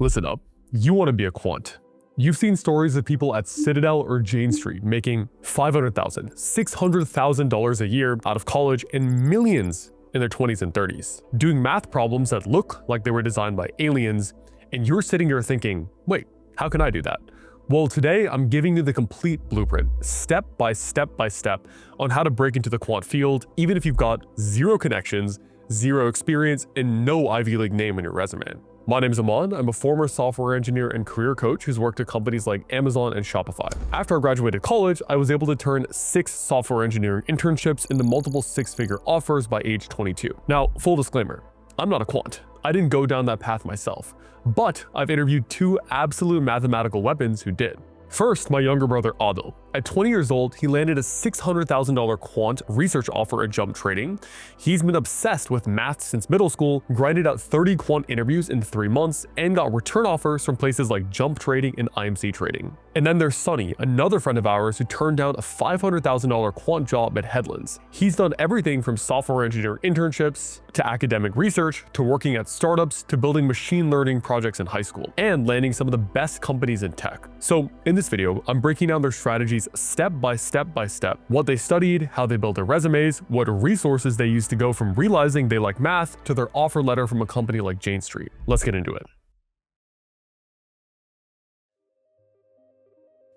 Listen up. You want to be a quant. You've seen stories of people at Citadel or Jane Street making $500,000, $600,000 a year out of college and millions in their 20s and 30s, doing math problems that look like they were designed by aliens, and you're sitting here thinking, wait, how can I do that? Well, today I'm giving you the complete blueprint, step by step, on how to break into the quant field, even if you've got zero connections, zero experience, and no Ivy League name in your resume. My name is Aman. I'm a former software engineer and career coach who's worked at companies like Amazon and Shopify. After I graduated college, I was able to turn 6 software engineering internships into multiple 6-figure offers by age 22. Now, full disclaimer, I'm not a quant. I didn't go down that path myself, but I've interviewed 2 absolute mathematical weapons who did. First, my younger brother Aadil. At 20 years old, he landed a $600,000 quant research offer at Jump Trading. He's been obsessed with math since middle school, grinded out 30 quant interviews in 3 months, and got return offers from places like Jump Trading and IMC Trading. And then there's Sunny, another friend of ours who turned down a $500,000 quant job at Headlands. He's done everything from software engineering internships, to academic research, to working at startups, to building machine learning projects in high school, and landing some of the best companies in tech. So in this video, I'm breaking down their strategies step by step, what they studied, how they built their resumes, what resources they used to go from realizing they like math to their offer letter from a company like Jane Street. Let's get into it.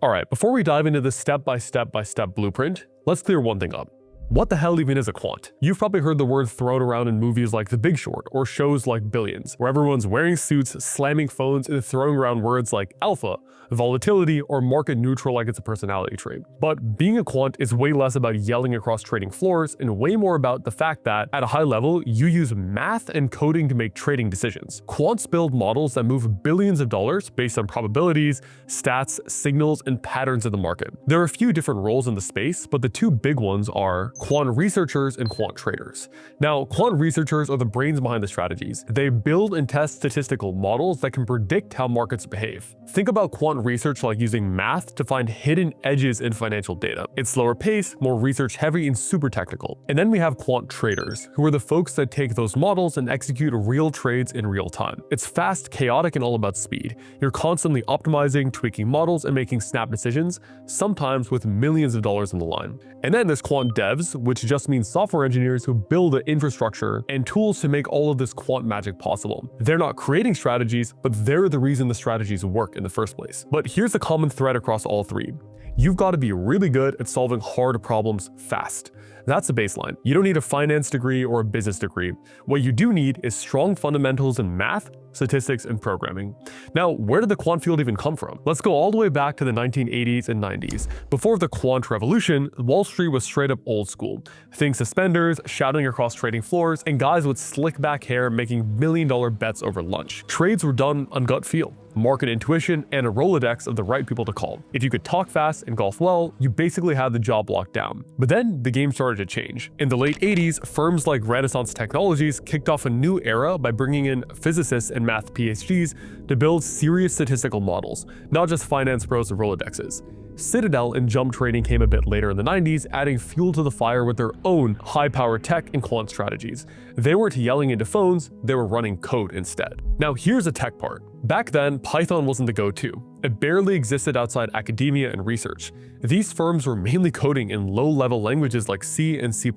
All right, before we dive into this step by step blueprint, let's clear one thing up. What the hell even is a quant? You've probably heard the word thrown around in movies like The Big Short or shows like Billions, where everyone's wearing suits, slamming phones, and throwing around words like alpha, volatility, or market neutral like it's a personality trait. But being a quant is way less about yelling across trading floors and way more about the fact that, at a high level, you use math and coding to make trading decisions. Quants build models that move billions of dollars based on probabilities, stats, signals, and patterns in the market. There are a few different roles in the space, but the 2 big ones are quant researchers and quant traders. Now, quant researchers are the brains behind the strategies. They build and test statistical models that can predict how markets behave. Think about quant research like using math to find hidden edges in financial data. It's slower paced, more research heavy, and super technical. And then we have quant traders, who are the folks that take those models and execute real trades in real time. It's fast, chaotic, and all about speed. You're constantly optimizing, tweaking models, and making snap decisions, sometimes with millions of dollars on the line. And then there's quant devs, which just means software engineers who build the infrastructure and tools to make all of this quant magic possible. They're not creating strategies, but they're the reason the strategies work in the first place. But here's a common thread across all 3. You've got to be really good at solving hard problems fast. That's the baseline. You don't need a finance degree or a business degree. What you do need is strong fundamentals in math, statistics, and programming. Now, where did the quant field even come from? Let's go all the way back to the 1980s and 90s. Before the quant revolution, Wall Street was straight up old school. Think suspenders, shouting across trading floors, and guys with slick back hair making million-dollar bets over lunch. Trades were done on gut feel, market intuition, and a Rolodex of the right people to call. If you could talk fast and golf well, you basically had the job locked down. But then the game started to change. In the late 80s, firms like Renaissance Technologies kicked off a new era by bringing in physicists and math PhDs to build serious statistical models, not just finance pros and Rolodexes. Citadel and Jump Trading came a bit later in the 90s, adding fuel to the fire with their own high-powered tech and quant strategies. They weren't yelling into phones, they were running code instead. Now here's the tech part. Back then, Python wasn't the go-to. It barely existed outside academia and research. These firms were mainly coding in low-level languages like C and C++.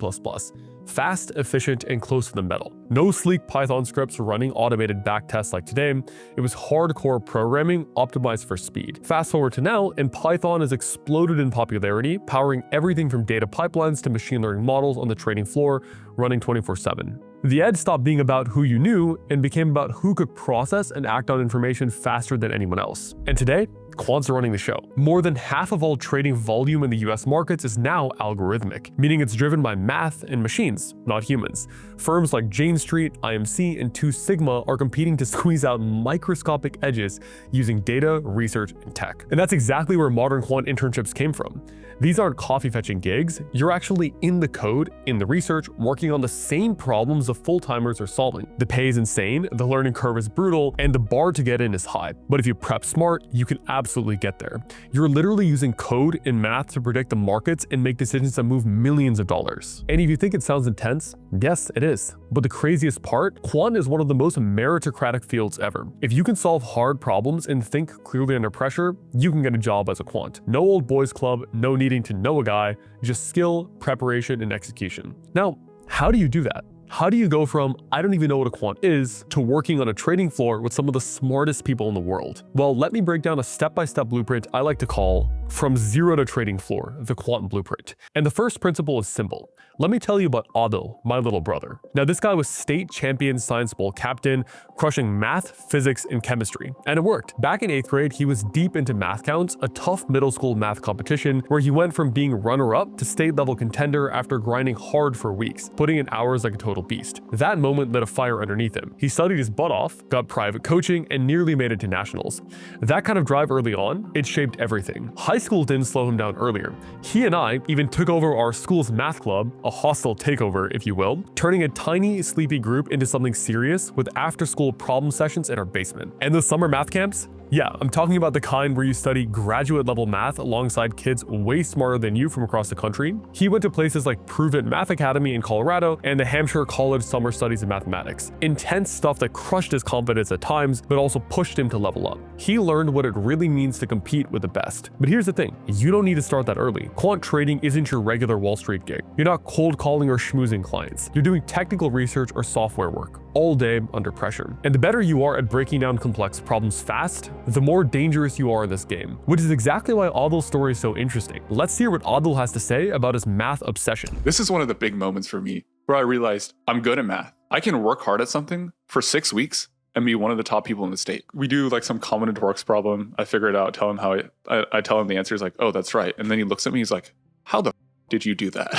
Fast, efficient, and close to the metal. No sleek Python scripts running automated backtests like today. It was hardcore programming optimized for speed. Fast forward to now, and Python has exploded in popularity, powering everything from data pipelines to machine learning models on the trading floor, running 24/7. The edge stopped being about who you knew and became about who could process and act on information faster than anyone else. And today, quants are running the show. More than half of all trading volume in the US markets is now algorithmic, meaning it's driven by math and machines, not humans. Firms like Jane Street, IMC, and 2 Sigma are competing to squeeze out microscopic edges using data, research, and tech. And that's exactly where modern quant internships came from. These aren't coffee-fetching gigs. You're actually in the code, in the research, working on the same problems the full-timers are solving. The pay is insane, the learning curve is brutal, and the bar to get in is high. But if you prep smart, you can absolutely absolutely get there. You're literally using code and math to predict the markets and make decisions that move millions of dollars. And if you think it sounds intense, yes, it is. But the craziest part, quant is one of the most meritocratic fields ever. If you can solve hard problems and think clearly under pressure, you can get a job as a quant. No old boys club, no needing to know a guy, just skill, preparation, and execution. Now, how do you do that? How do you go from, I don't even know what a quant is, to working on a trading floor with some of the smartest people in the world? Well, let me break down a step-by-step blueprint I like to call From Zero to Trading Floor, the Quant Blueprint. And the first principle is simple. Let me tell you about Aadil, my little brother. Now, this guy was state champion Science Bowl captain, crushing math, physics, and chemistry. And it worked. Back in 8th grade, he was deep into math counts, a tough middle school math competition where he went from being runner-up to state-level contender after grinding hard for weeks, putting in hours like a total beast. That moment lit a fire underneath him. He studied his butt off, got private coaching, and nearly made it to nationals. That kind of drive early on, it shaped everything. High school didn't slow him down earlier. He and I even took over our school's math club, a hostile takeover, if you will, turning a tiny, sleepy group into something serious with after-school problem sessions in our basement. And those summer math camps? Yeah, I'm talking about the kind where you study graduate-level math alongside kids way smarter than you from across the country. He went to places like Prove It Math Academy in Colorado and the Hampshire College Summer Studies in Mathematics. Intense stuff that crushed his confidence at times, but also pushed him to level up. He learned what it really means to compete with the best. But here's the thing, you don't need to start that early. Quant trading isn't your regular Wall Street gig. You're not cold calling or schmoozing clients. You're doing technical research or software work, all day under pressure. And the better you are at breaking down complex problems fast, the more dangerous you are in this game, which is exactly why Aadil's story is so interesting. Let's hear what Aadil has to say about his math obsession. This is one of the big moments for me where I realized I'm good at math. I can work hard at something for 6 weeks and be one of the top people in the state. We do like some combinatorics works problem. I figure it out, tell him how I tell him the answer is like, oh, that's right. And then he looks at me, he's like, how the did you do that?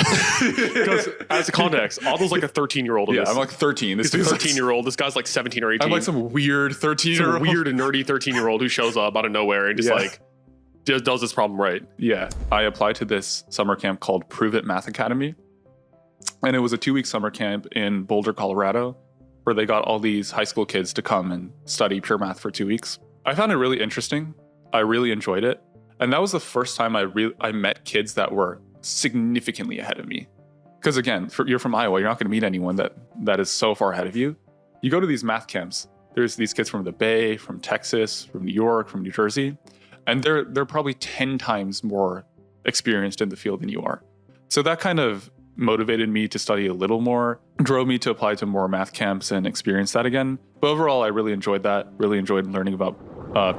Because as a context, Aadil's like a 13-year-old. Yeah, I'm like 13. This is a 13-year-old. This guy's like 17 or 18. I'm like some weird 13-year-old. Some weird and nerdy 13-year-old who shows up out of nowhere and just does this problem right. Yeah. I applied to this summer camp called Prove It Math Academy. And it was a 2-week summer camp in Boulder, Colorado, where they got all these high school kids to come and study pure math for 2 weeks. I found it really interesting. I really enjoyed it. And that was the first time I met kids that were significantly ahead of me. Because again, you're from Iowa, you're not going to meet anyone that is so far ahead of you. You go to these math camps, there's these kids from the Bay, from Texas, from New York, from New Jersey, and they're probably 10 times more experienced in the field than you are. So that kind of motivated me to study a little more, drove me to apply to more math camps and experience that again. But overall, I really enjoyed that, really enjoyed learning about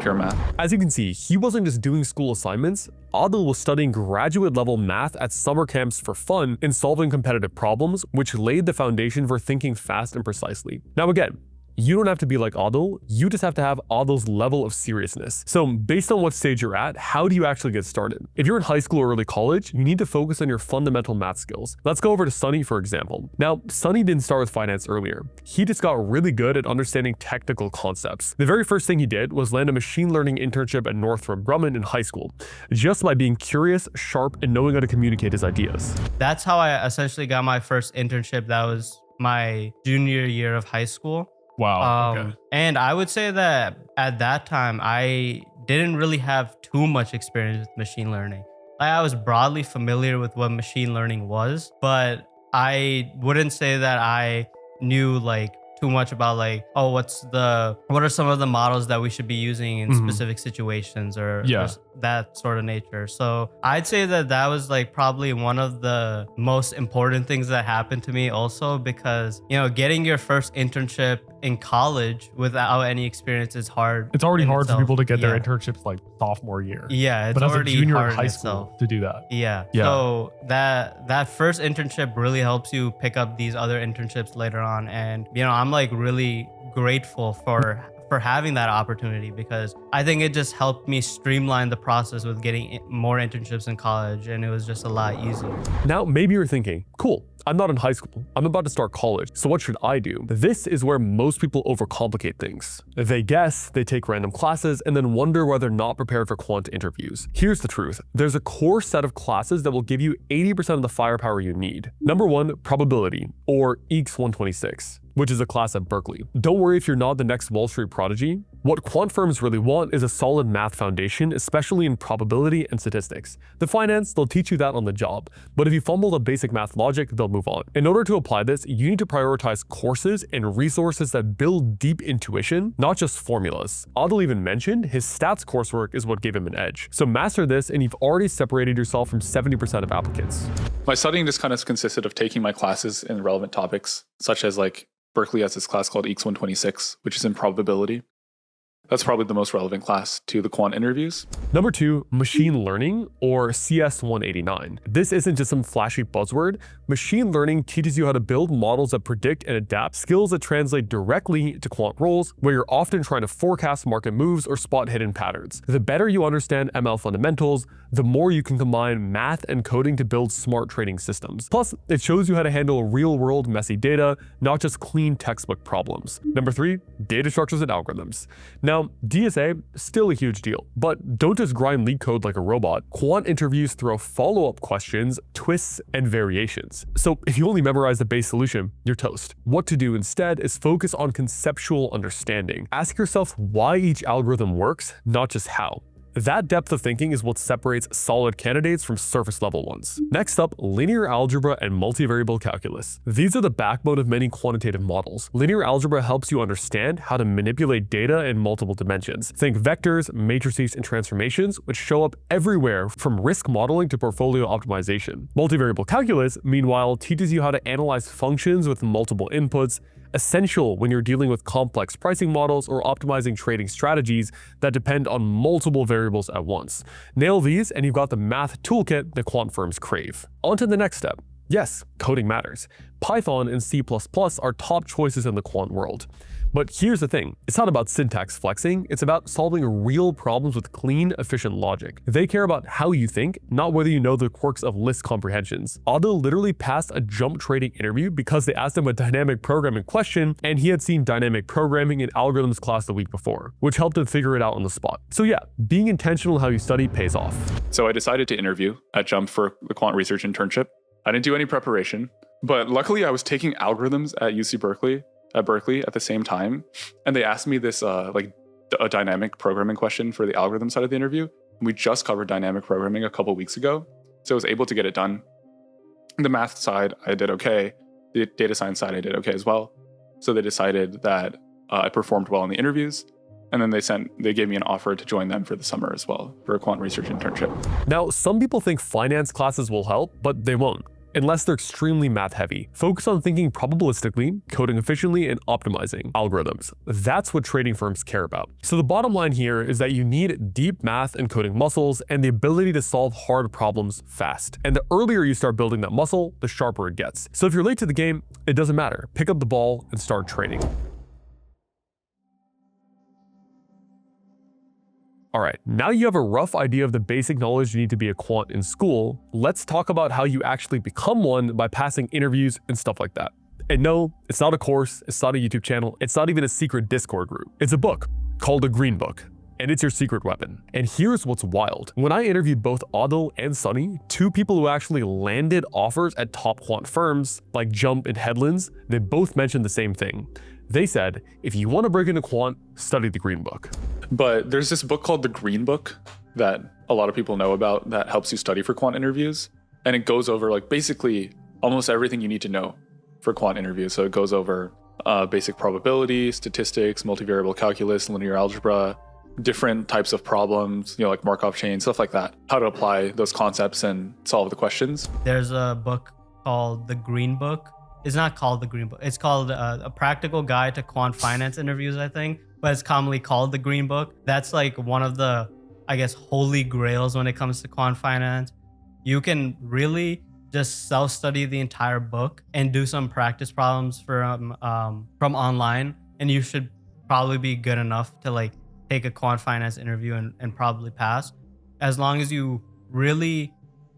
pure math. As you can see, he wasn't just doing school assignments. Aadil was studying graduate-level math at summer camps for fun and solving competitive problems, which laid the foundation for thinking fast and precisely. Now again, you don't have to be like Aadil, you just have to have Aadil's level of seriousness. So based on what stage you're at, how do you actually get started? If you're in high school or early college, you need to focus on your fundamental math skills. Let's go over to Sunny, for example. Now, Sunny didn't start with finance earlier. He just got really good at understanding technical concepts. The very first thing he did was land a machine learning internship at Northrop Grumman in high school, just by being curious, sharp, and knowing how to communicate his ideas. That's how I essentially got my first internship. That was my junior year of high school. Wow. Okay. And I would say that at that time, I didn't really have too much experience with machine learning. I was broadly familiar with what machine learning was, but I wouldn't say that I knew like too much about like, oh, what are some of the models that we should be using in specific situations or that sort of nature. So I'd say that that was like probably one of the most important things that happened to me also, because, you know, getting your first internship in college without any experience is hard. It's already hard for people to get their internships like sophomore year. Yeah, it's but as already a junior hard in high school to do that. Yeah. So that first internship really helps you pick up these other internships later on. And, you know, I'm like really grateful for having that opportunity, because I think it just helped me streamline the process with getting more internships in college, and it was just a lot easier. Now, maybe you're thinking, cool, I'm not in high school. I'm about to start college. So what should I do? This is where most people overcomplicate things. They guess, they take random classes, and then wonder why they're not prepared for quant interviews. Here's the truth. There's a core set of classes that will give you 80% of the firepower you need. Number 1, probability, or EECS 126. which is a class at Berkeley. Don't worry if you're not the next Wall Street prodigy. What quant firms really want is a solid math foundation, especially in probability and statistics. The finance, they'll teach you that on the job, but if you fumble the basic math logic, they'll move on. In order to apply this, you need to prioritize courses and resources that build deep intuition, not just formulas. Aadil even mentioned his stats coursework is what gave him an edge. So master this and you've already separated yourself from 70% of applicants. My studying just kind of consisted of taking my classes in relevant topics, such as like Berkeley has this class called EECS 126, which is in probability. That's probably the most relevant class to the quant interviews. Number 2, machine learning, or CS 189. This isn't just some flashy buzzword. Machine learning teaches you how to build models that predict and adapt, skills that translate directly to quant roles, where you're often trying to forecast market moves or spot hidden patterns. The better you understand ML fundamentals, the more you can combine math and coding to build smart trading systems. Plus, it shows you how to handle real-world messy data, not just clean textbook problems. Number 3, data structures and algorithms. Now, DSA, still a huge deal, but don't just grind leak code like a robot. Quant interviews throw follow-up questions, twists, and variations. So if you only memorize the base solution, you're toast. What to do instead is focus on conceptual understanding. Ask yourself why each algorithm works, not just how. That depth of thinking is what separates solid candidates from surface level ones. Next up, linear algebra and multivariable calculus. These are the backbone of many quantitative models. Linear algebra helps you understand how to manipulate data in multiple dimensions. Think vectors, matrices, and transformations, which show up everywhere from risk modeling to portfolio optimization. Multivariable calculus, meanwhile, teaches you how to analyze functions with multiple inputs, essential when you're dealing with complex pricing models or optimizing trading strategies that depend on multiple variables at once. Nail these and you've got the math toolkit the quant firms crave. On to the next step. Yes, coding matters. Python and C++ are top choices in the quant world. But here's the thing, it's not about syntax flexing, it's about solving real problems with clean, efficient logic. They care about how you think, not whether you know the quirks of list comprehensions. Aadil literally passed a jump trading interview because they asked him a dynamic programming question, and he had seen dynamic programming in algorithms class the week before, which helped him figure it out on the spot. So yeah, being intentional in how you study pays off. So I decided to interview at Jump for the quant research internship. I didn't do any preparation, but luckily I was taking algorithms at Berkeley at the same time, and they asked me this like a dynamic programming question for the algorithm side of the interview. We just covered dynamic programming a couple weeks ago, so I was able to get it done. The math side I did okay, the data science side I did okay as well. So they decided that I performed well in the interviews, and then they gave me an offer to join them for the summer as well for a quant research internship. Now, some people think finance classes will help, but they won't, unless they're extremely math heavy. Focus on thinking probabilistically, coding efficiently, and optimizing algorithms. That's what trading firms care about. So the bottom line here is that you need deep math and coding muscles and the ability to solve hard problems fast. And the earlier you start building that muscle, the sharper it gets. So if you're late to the game, it doesn't matter. Pick up the ball and start trading. Alright, now you have a rough idea of the basic knowledge you need to be a quant in school. Let's talk about how you actually become one by passing interviews and stuff like that. And no, it's not a course, it's not a YouTube channel, it's not even a secret Discord group. It's a book called The Green Book, and it's your secret weapon. And here's what's wild. When I interviewed both Aadil and Sunny, two people who actually landed offers at top quant firms like Jump and Headlands, they both mentioned the same thing. They said, if you want to break into quant, study The Green Book. But there's this book called The Green Book that a lot of people know about that helps you study for quant interviews. And it goes over like basically almost everything you need to know for quant interviews. So it goes over basic probability, statistics, multivariable calculus, linear algebra, different types of problems, like Markov chains, stuff like that. How to apply those concepts and solve the questions. There's a book called The Green Book. It's not called The Green Book. It's called A Practical Guide to Quant Finance Interviews, I think. But it's commonly called The Green Book. That's like one of the, I guess, holy grails when it comes to quant finance. You can really just self-study the entire book and do some practice problems from online. And you should probably be good enough to like take a quant finance interview and probably pass. As long as you really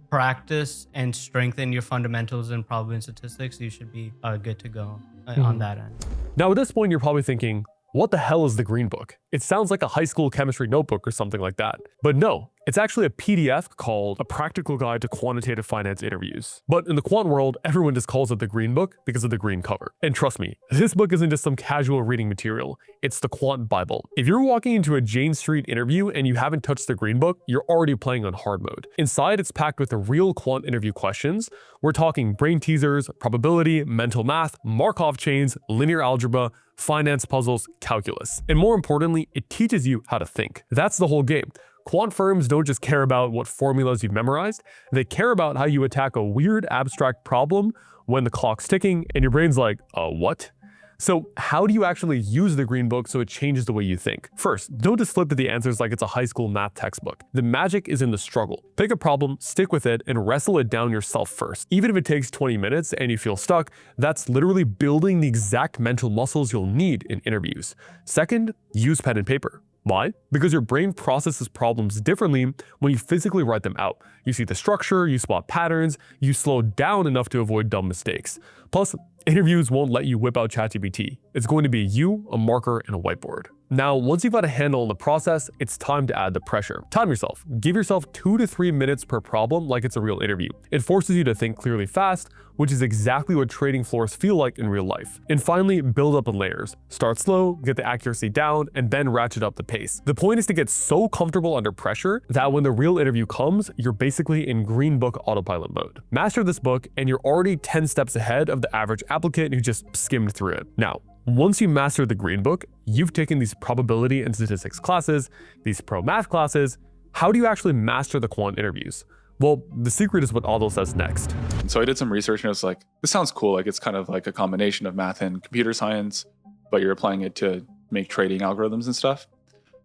practice and strengthen your fundamentals in probability and statistics, you should be good to go on that end. Now at this point, you're probably thinking, what the hell is The Green Book? It sounds like a high school chemistry notebook or something like that. But no, It's actually a PDF called A Practical Guide to Quantitative Finance Interviews. But in the quant world, everyone just calls it the Green Book because of the green cover. And trust me, this book isn't just some casual reading material, it's the quant Bible. If you're walking into a Jane Street interview and you haven't touched the Green Book, you're already playing on hard mode. Inside, it's packed with the real quant interview questions. We're talking brain teasers, probability, mental math, Markov chains, linear algebra, finance puzzles, calculus. And more importantly, it teaches you how to think. That's the whole game. Quant firms don't just care about what formulas you've memorized, they care about how you attack a weird abstract problem when the clock's ticking and your brain's like, what? So how do you actually use the Green Book so it changes the way you think? First, don't just flip to the answers like it's a high school math textbook. The magic is in the struggle. Pick a problem, stick with it, and wrestle it down yourself first. Even if it takes 20 minutes and you feel stuck, that's literally building the exact mental muscles you'll need in interviews. Second, use pen and paper. Why? Because your brain processes problems differently when you physically write them out. You see the structure, you spot patterns, you slow down enough to avoid dumb mistakes. Plus, interviews won't let you whip out ChatGPT. It's going to be you, a marker, and a whiteboard. Now, once you've got a handle on the process, it's time to add the pressure. Time yourself. Give yourself 2 to 3 minutes per problem like it's a real interview. It forces you to think clearly fast, which is exactly what trading floors feel like in real life. And finally, build up in layers. Start slow, get the accuracy down, and then ratchet up the pace. The point is to get so comfortable under pressure that when the real interview comes, you're basically in Green Book autopilot mode. Master this book, and you're already 10 steps ahead of the average applicant who just skimmed through it. Now, once you master the Green Book, you've taken these probability and statistics classes, these pro math classes. How do you actually master the quant interviews? Well, the secret is what Aadil says next. And so I did some research and I was like, this sounds cool. Like it's kind of like a combination of math and computer science, but you're applying it to make trading algorithms and stuff.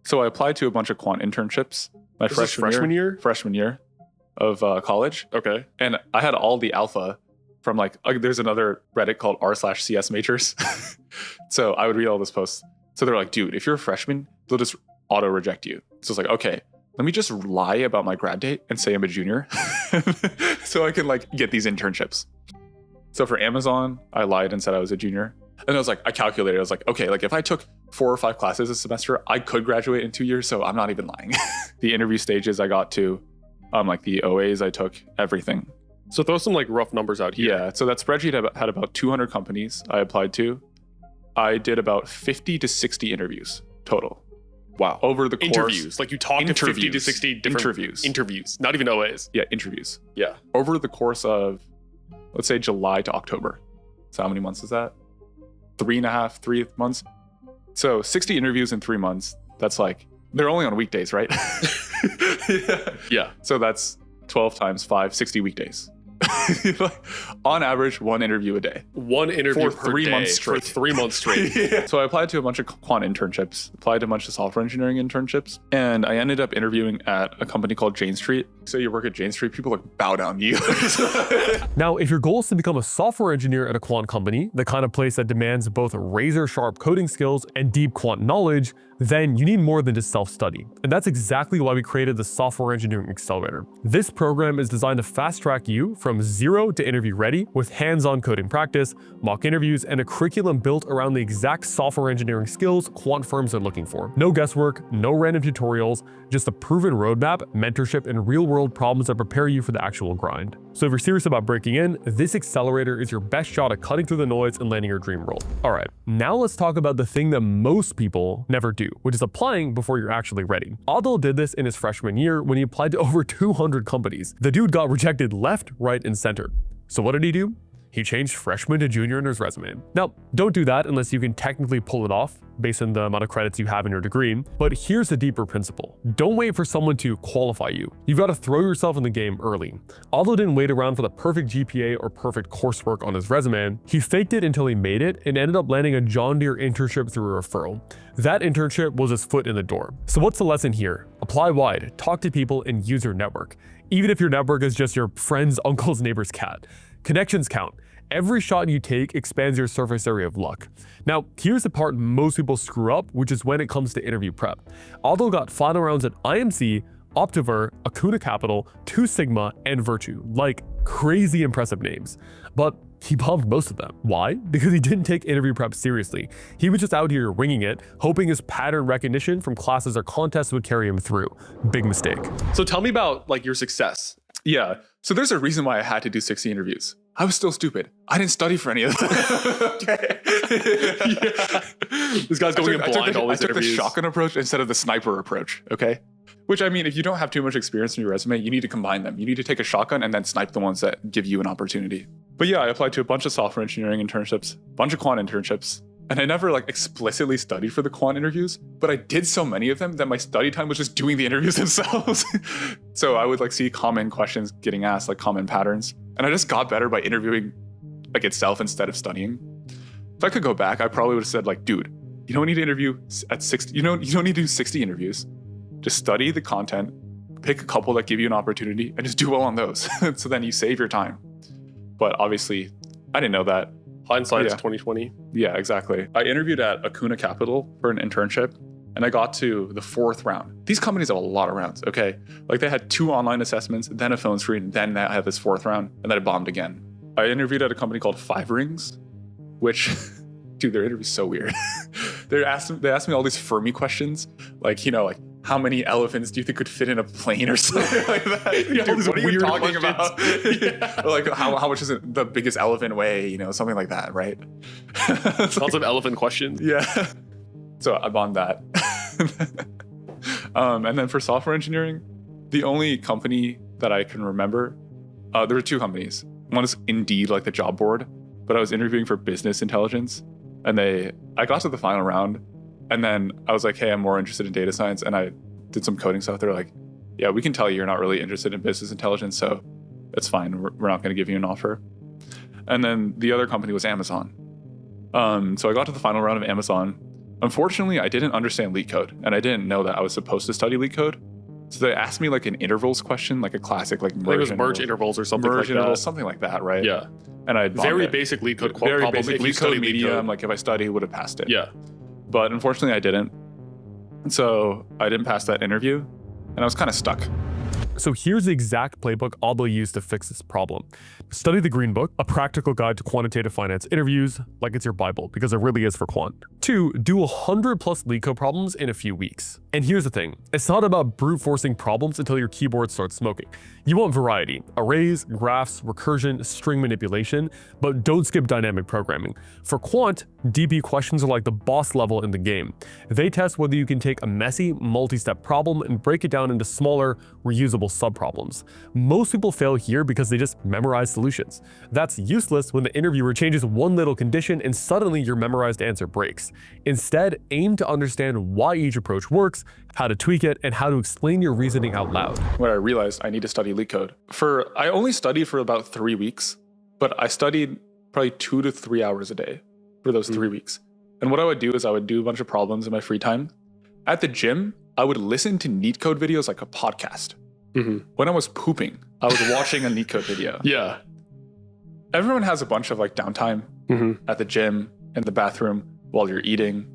So I applied to a bunch of quant internships my freshman year of college. Okay. And I had all the alpha from like, there's another Reddit called r/CS majors. So I would read all those posts. So they're like, dude, if you're a freshman, they'll just auto reject you. So it's like, okay, let me just lie about my grad date and say I'm a junior so I can like get these internships. So for Amazon, I lied and said I was a junior. And I was like, I calculated, I was like, okay, like if I took 4 or 5 classes this semester, I could graduate in 2 years. So I'm not even lying. The interview stages I got to, like the OAs I took, everything. So throw some like rough numbers out here. Yeah, so that spreadsheet had about 200 companies I applied to. I did about 50 to 60 interviews total. Wow. Over the course. Interviews. Like you talked to 50 to 60 different interviews. Not even OAs. Yeah, interviews. Yeah. Over the course of, let's say July to October. So how many months is that? 3 months. So 60 interviews in 3 months. That's like, they're only on weekdays, right? Yeah. So that's 12 times 5, 60 weekdays. On average, 1 interview a day. 1 interview for 3 months straight. For 3 months straight. Yeah. So I applied to a bunch of quant internships, applied to a bunch of software engineering internships, and I ended up interviewing at a company called Jane Street. So you work at Jane Street, people like bow down to you. Now, if your goal is to become a software engineer at a quant company, the kind of place that demands both razor-sharp coding skills and deep quant knowledge, then you need more than just self-study. And that's exactly why we created the Software Engineering Accelerator. This program is designed to fast-track you from zero to interview ready with hands-on coding practice, mock interviews, and a curriculum built around the exact software engineering skills quant firms are looking for. No guesswork, no random tutorials, just a proven roadmap, mentorship, and real-world problems that prepare you for the actual grind. So if you're serious about breaking in, this accelerator is your best shot at cutting through the noise and landing your dream role. All right, now let's talk about the thing that most people never do, which is applying before you're actually ready. Aadil did this in his freshman year when he applied to over 200 companies. The dude got rejected left, right, and center. So what did he do? He changed freshman to junior in his resume. Now, don't do that unless you can technically pull it off based on the amount of credits you have in your degree. But here's a deeper principle. Don't wait for someone to qualify you. You've got to throw yourself in the game early. Aadil didn't wait around for the perfect GPA or perfect coursework on his resume. He faked it until he made it and ended up landing a John Deere internship through a referral. That internship was his foot in the door. So what's the lesson here? Apply wide, talk to people, and use your network. Even if your network is just your friend's uncle's neighbor's cat. Connections count. Every shot you take expands your surface area of luck. Now, here's the part most people screw up, which is when it comes to interview prep. Aadil got final rounds at IMC, Optiver, Acuna Capital, 2 Sigma, and Virtue, like crazy impressive names. But He bombed most of them. Why? Because he didn't take interview prep seriously. He was just out here winging it, hoping his pattern recognition from classes or contests would carry him through. Big mistake. So tell me about like your success. Yeah. So there's a reason why I had to do 60 interviews. I was still stupid. I didn't study for any of them. Okay. Yeah. This guy's going in blind all these I took the interviews. shotgun approach instead of the sniper approach. Okay. Which, I mean, if you don't have too much experience in your resume, you need to combine them. You need to take a shotgun and then snipe the ones that give you an opportunity. But yeah, I applied to a bunch of software engineering internships, a bunch of quant internships, and I never like explicitly studied for the quant interviews, but I did so many of them that my study time was just doing the interviews themselves. So I would like see common questions getting asked, like common patterns. And I just got better by interviewing like itself instead of studying. If I could go back, I probably would have said like, dude, you don't need to interview at 60, you don't need to do 60 interviews. Just study the content, pick a couple that give you an opportunity and just do well on those. So then you save your time. But obviously I didn't know that. Hindsight is Yeah. 2020. Yeah, exactly. I interviewed at Acuna Capital for an internship and I got to the 4th round. These companies have a lot of rounds, okay? Like they had 2 online assessments, then a phone screen, then I had this 4th round, and then I bombed again. I interviewed at a company called 5 Rings, which, dude, their interview's so weird. They asked me all these Fermi questions, like, you know, like, how many elephants do you think could fit in a plane or something like that? Yeah, all Dude, these what are you weird talking questions. about? Yeah. Or like, how much is it the biggest elephant weigh? You know, something like that, right? It's Lots of elephant questions. yeah. So I bombed that. And then for software engineering, the only company that I can remember, there were 2 companies. One is Indeed, like the job board, but I was interviewing for business intelligence, and I got to the final round, and then I was like, hey, I'm more interested in data science, and I did some coding stuff. They're like, yeah, we can tell you're not really interested in business intelligence, so it's fine. We're not going to give you an offer. And then the other company was Amazon. So I got to the final round of Amazon. Unfortunately, I didn't understand LeetCode, and I didn't know that I was supposed to study LeetCode. So they asked me like an intervals question, like a classic like I think it was merge intervals or something like that. something like that, right? Yeah. And I Very basic LeetCode very problem. basic If you study LeetCode medium. LeetCode. Like if I study, I would have passed it. Yeah. But unfortunately, I didn't. So I didn't pass that interview, and I was kind of stuck. So here's the exact playbook Aadil used to fix this problem. Study the Green Book, a practical guide to quantitative finance interviews, like it's your Bible, because it really is for quant. 2, do 100+ LeetCode problems in a few weeks. And here's the thing, it's not about brute forcing problems until your keyboard starts smoking. You want variety, arrays, graphs, recursion, string manipulation, but don't skip dynamic programming. For quant, DB questions are like the boss level in the game. They test whether you can take a messy, multi-step problem and break it down into smaller, reusable subproblems. Most people fail here because they just memorize solutions. That's useless when the interviewer changes one little condition and suddenly your memorized answer breaks. Instead, aim to understand why each approach works, how to tweak it, and how to explain your reasoning out loud. When I realized I need to study LeetCode. I only studied for about 3 weeks, but I studied probably 2 to 3 hours a day for those 3 weeks. And what I would do is I would do a bunch of problems in my free time. At the gym, I would listen to NeetCode videos like a podcast. When I was pooping, I was watching a NeetCode video. Yeah. Everyone has a bunch of like downtime at the gym, in the bathroom, while you're eating.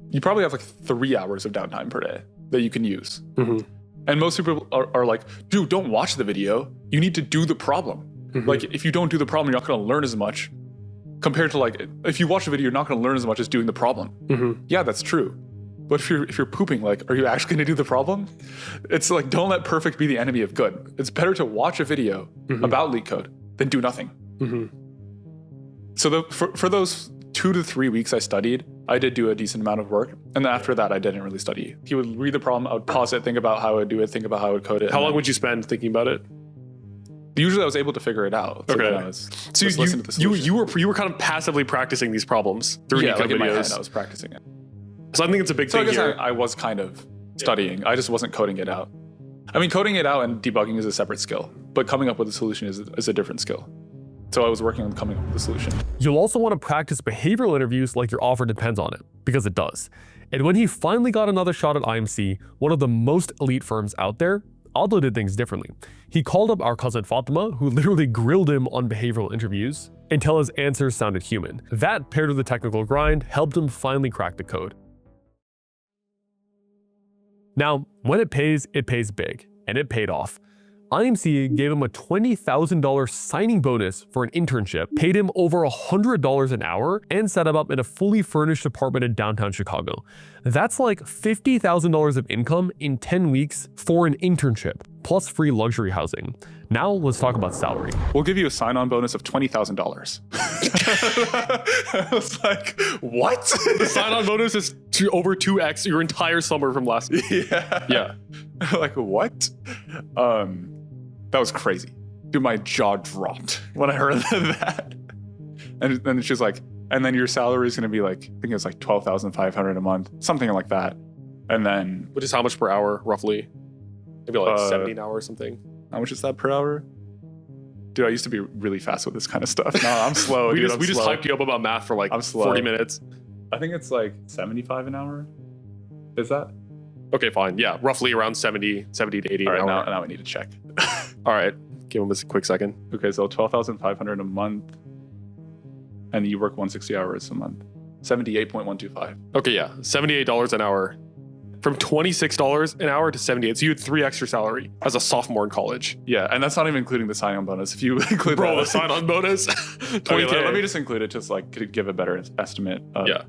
You probably have like 3 hours of downtime per day that you can use. And most people are like, dude, don't watch the video. You need to do the problem. Like if you don't do the problem, you're not going to learn as much compared to like, if you watch a video, you're not going to learn as much as doing the problem. Yeah, that's true. But if you're pooping, like, are you actually going to do the problem? It's like, don't let perfect be the enemy of good. It's better to watch a video about LeetCode than do nothing. So for those 2 to 3 weeks I studied, I did do a decent amount of work. And then after that, I didn't really study. He would read the problem, I would pause it, think about how I would do it, think about how I would code it. How long would you spend thinking about it? Usually I was able to figure it out. So Okay. then I was So just listening to the solution. you were kind of passively practicing these problems through yeah, LeetCode like in my head, videos. I was practicing it. So I think it's a big So I thing guess here. I was kind of studying. I just wasn't coding it out. I mean, coding it out and debugging is a separate skill, but coming up with a solution is a different skill. So I was working on coming up with a solution. You'll also want to practice behavioral interviews like your offer depends on it, because it does. And when he finally got another shot at IMC, one of the most elite firms out there, Aadil did things differently. He called up our cousin Fatima, who literally grilled him on behavioral interviews until his answers sounded human. That, paired with the technical grind, helped him finally crack the code. Now, when it pays big, and it paid off. IMC gave him a $20,000 signing bonus for an internship, paid him over $100 an hour, and set him up in a fully furnished apartment in downtown Chicago. That's like $50,000 of income in 10 weeks for an internship, plus free luxury housing. Now let's talk about salary. We'll give you a sign-on bonus of $20,000. I was like, what? The sign-on bonus is over 2x your entire summer from last year. Yeah. Like, what? That was crazy. Dude, my jaw dropped when I heard that. And then she's like, and then your salary is going to be like, I think it was like $12,500 a month, something like that. And then, Which is how much per hour, roughly? Maybe like 70 an hour or something. how much is that per hour? Dude, I used to be really fast with this kind of stuff. No, I'm slow. we dude, just slow. hyped you up about math for like I'm slow. 40 minutes. I think it's like 75 an hour. Is that? Okay, fine. Yeah, roughly around 70 to 80 All an right, hour. now we need to check. All right, give him a quick second. Okay, so 12,500 a month, and you work 160 hours a month. 78.125. Okay, yeah, $78 an hour. From $26 an hour to 78. So you had 3 extra salary as a sophomore in college. Yeah, and that's not even including the sign-on bonus. If you include Bro, that, the sign-on bonus. 20K. okay, let me just include it, just like to give a better estimate of Yeah.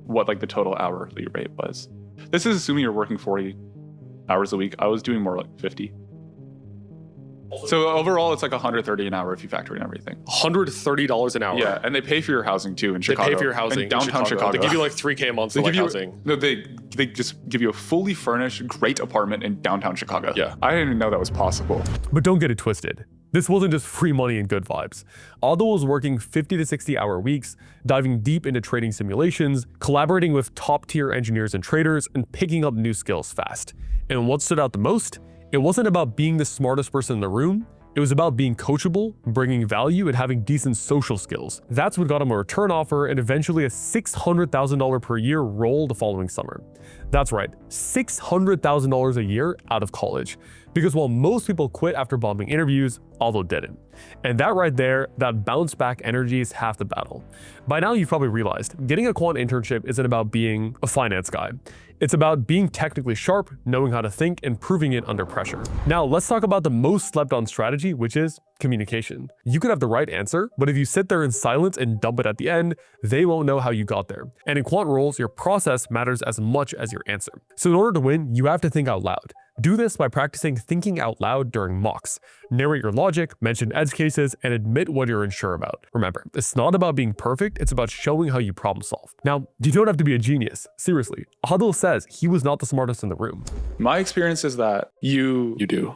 what like the total hourly rate was. This is assuming you're working 40 hours a week. I was doing more like 50. So overall, it's like 130 an hour if you factor in everything. $130 an hour. Yeah, and they pay for your housing too in They Chicago. pay for your housing in downtown in Chicago. They give you like $3K a month for They like give you housing. no, they just give you a fully furnished, great apartment in downtown Chicago. Yeah. I didn't even know that was possible. But don't get it twisted. This wasn't just free money and good vibes. Aadil was working 50 to 60 hour weeks, diving deep into trading simulations, collaborating with top tier engineers and traders, and picking up new skills fast. And what stood out the most? It wasn't about being the smartest person in the room. It was about being coachable, bringing value, and having decent social skills. That's what got him a return offer and eventually a $600,000 per year role the following summer. That's right, $600,000 a year out of college. Because while most people quit after bombing interviews, Aadil didn't. And that right there, that bounce back energy is half the battle. By now you've probably realized, getting a quant internship isn't about being a finance guy. It's about being technically sharp, knowing how to think, and proving it under pressure. Now let's talk about the most slept on strategy, which is communication. You could have the right answer, but if you sit there in silence and dump it at the end, they won't know how you got there. And in quant roles, your process matters as much as your answer. So in order to win, you have to think out loud. Do this by practicing thinking out loud during mocks. Narrate your logic, mention edge cases, and admit what you're unsure about. Remember, it's not about being perfect, it's about showing how you problem solve. Now, you don't have to be a genius. Seriously, Aadil says he was not the smartest in the room. My experience is that you do.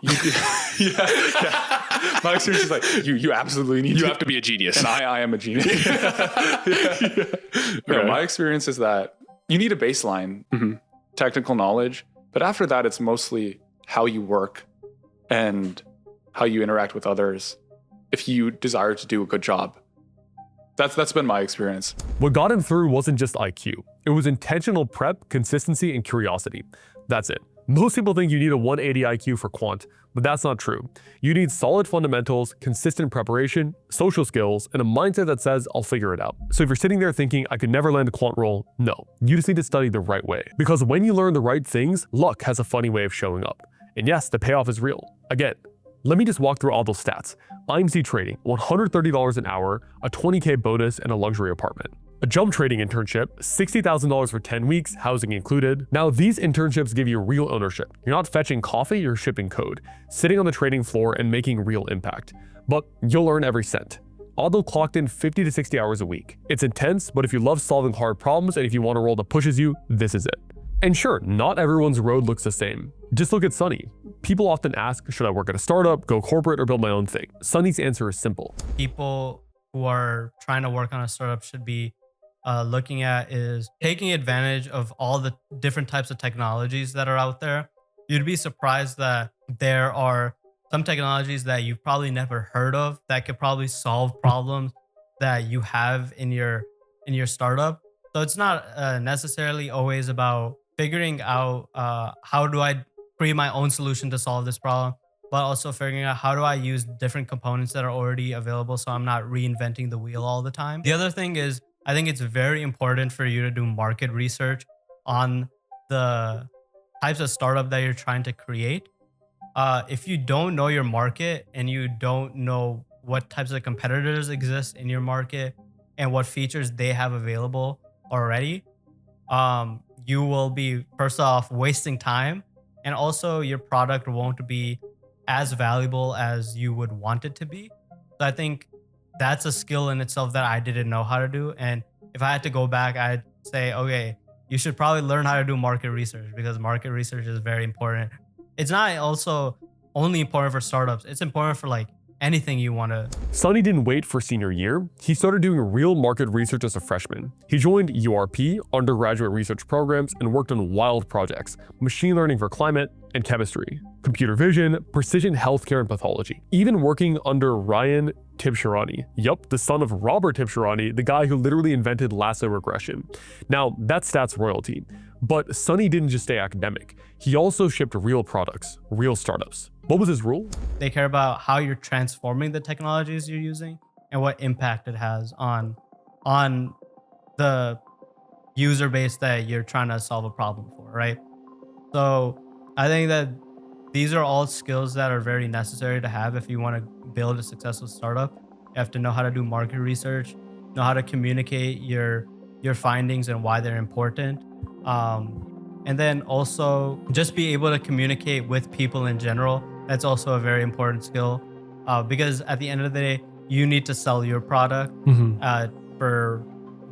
yeah. My experience is like you absolutely need You have to be a genius. and I am a genius. No, Okay. my experience is that you need a baseline technical knowledge, but after that, it's mostly how you work and how you interact with others if you desire to do a good job. That's been my experience. What got him through wasn't just IQ. It was intentional prep, consistency, and curiosity. That's it. Most people think you need a 180 IQ for quant, but that's not true. You need solid fundamentals, consistent preparation, social skills, and a mindset that says, I'll figure it out. So if you're sitting there thinking, I could never land a quant role, no. You just need to study the right way. Because when you learn the right things, luck has a funny way of showing up. And yes, the payoff is real. Again, let me just walk through all those stats. IMC trading, $130 an hour, a 20K bonus, and a luxury apartment. A jump trading internship, $60,000 for 10 weeks, housing included. Now these internships give you real ownership. You're not fetching coffee, you're shipping code, sitting on the trading floor and making real impact. But you'll earn every cent. Aadil clocked in 50 to 60 hours a week. It's intense, but if you love solving hard problems and if you want a role that pushes you, this is it. And sure, not everyone's road looks the same. Just look at Sunny. People often ask, should I work at a startup, go corporate, or build my own thing? Sunny's answer is simple. People who are trying to work on a startup should be looking at is taking advantage of all the different types of technologies that are out there. You'd be surprised that there are some technologies that you've probably never heard of that could probably solve problems that you have in your startup. So it's not necessarily always about figuring out how do I create my own solution to solve this problem, but also figuring out how do I use different components that are already available so I'm not reinventing the wheel all the time. The other thing is, I think it's very important for you to do market research on the types of startup that you're trying to create. if you don't know your market and you don't know what types of competitors exist in your market and what features they have available already, you will be, first off, wasting time, and also your product won't be as valuable as you would want it to be. So I think that's a skill in itself that I didn't know how to do. And if I had to go back, I'd say, okay, you should probably learn how to do market research, because market research is very important. It's not also only important for startups. It's important for like anything you want to. Sunny didn't wait for senior year. He started doing real market research as a freshman. He joined URP, undergraduate research programs, and worked on wild projects: machine learning for climate and chemistry, computer vision, precision healthcare, and pathology. Even working under Ryan Tibshirani. Yup, the son of Robert Tibshirani, the guy who literally invented lasso regression. Now, that's stats royalty. But Sunny didn't just stay academic. He also shipped real products, real startups. What was his rule? They care about how you're transforming the technologies you're using and what impact it has on the user base that you're trying to solve a problem for, right? So I think that these are all skills that are very necessary to have if you want to build a successful startup. You have to know how to do market research, know how to communicate your findings and why they're important. And then also just be able to communicate with people in general. That's also a very important skill, because at the end of the day, you need to sell your product for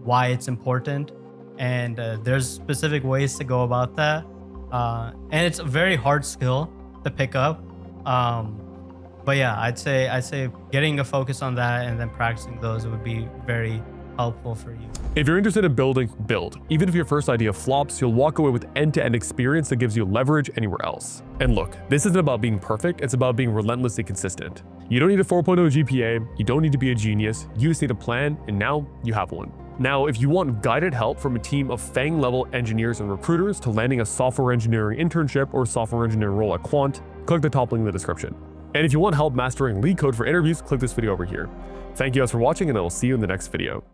why it's important. And there's specific ways to go about that. And it's a very hard skill to pick up. But yeah, I'd say getting a focus on that and then practicing those would be very helpful for you. If you're interested in building, build. Even if your first idea flops, you'll walk away with end-to-end experience that gives you leverage anywhere else. And look, this isn't about being perfect, it's about being relentlessly consistent. You don't need a 4.0 GPA, you don't need to be a genius, you just need a plan, and now you have one. Now, if you want guided help from a team of FANG-level engineers and recruiters to landing a software engineering internship or software engineering role at Quant, click the top link in the description. And if you want help mastering lead code for interviews, click this video over here. Thank you guys for watching, and I will see you in the next video.